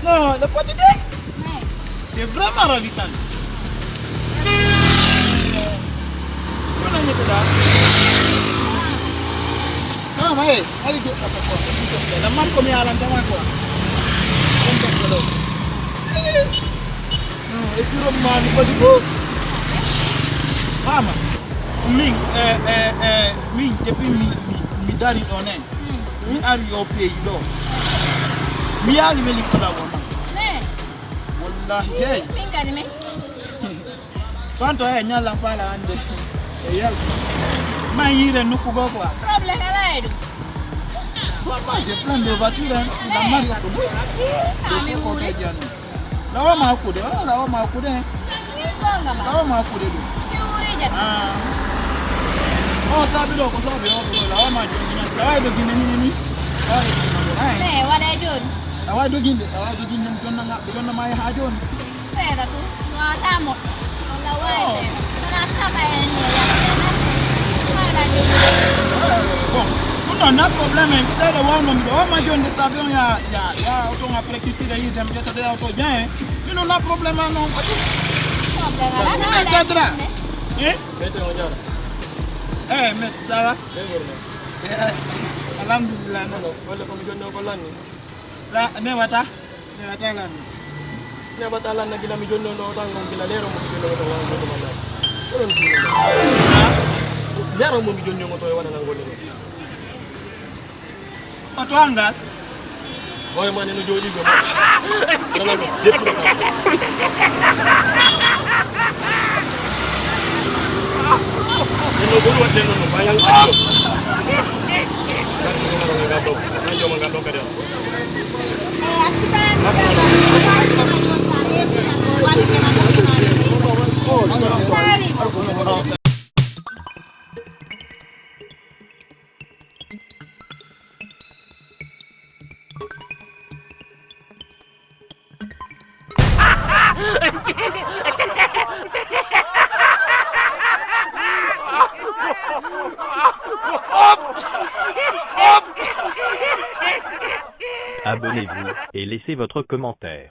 Non, le pote de. C'est vraiment ravissant. On a mis là. Ah, mais allez, la marque comme il y a l'entendement quoi. Et puis on m'a dit pas du tout. Mama, depuis mi dari onen. Mi ari au pays là. Mi ari me likola wona. Ne. Wallahi hey. Minga ni me. Quanto è nyala fala ande. E yal. Ma yire nuku go quoi. Problème là edu. Moi j'ai plein de voitures hein. La marque ko. Ah mais Ko où be dianu. La wa ma ko de. La wa ma ko de. Bonga ma. La wa ma ko de. Ni uri ja. Ah. Oh sabi do ko sabi o la wa ma jo ni. La wa do gine ni. Ne wada jon. La wa do gine jonna ma ha jon. Seda tu. No atamo. La wa se. Na atama ni ya. Wada jon. Bon. Non, pas de problème, c'est de voir mon avion de avion, il y a autant après qui tire des amis, il y a autant bien. Mais non, pas de problème, non. C'est Adra. Mais ça va? Alhamdulillah. La, nevata la. Nevata la na kila mijono no tango kila lero mo kila no. Lero mo mijono mo to wana ngole. Oto angal. Boy man no jodi go. Dala go depuis ça. No go wate no bayang ko. Ayo mangado kada. Abonnez-vous et laissez votre commentaire.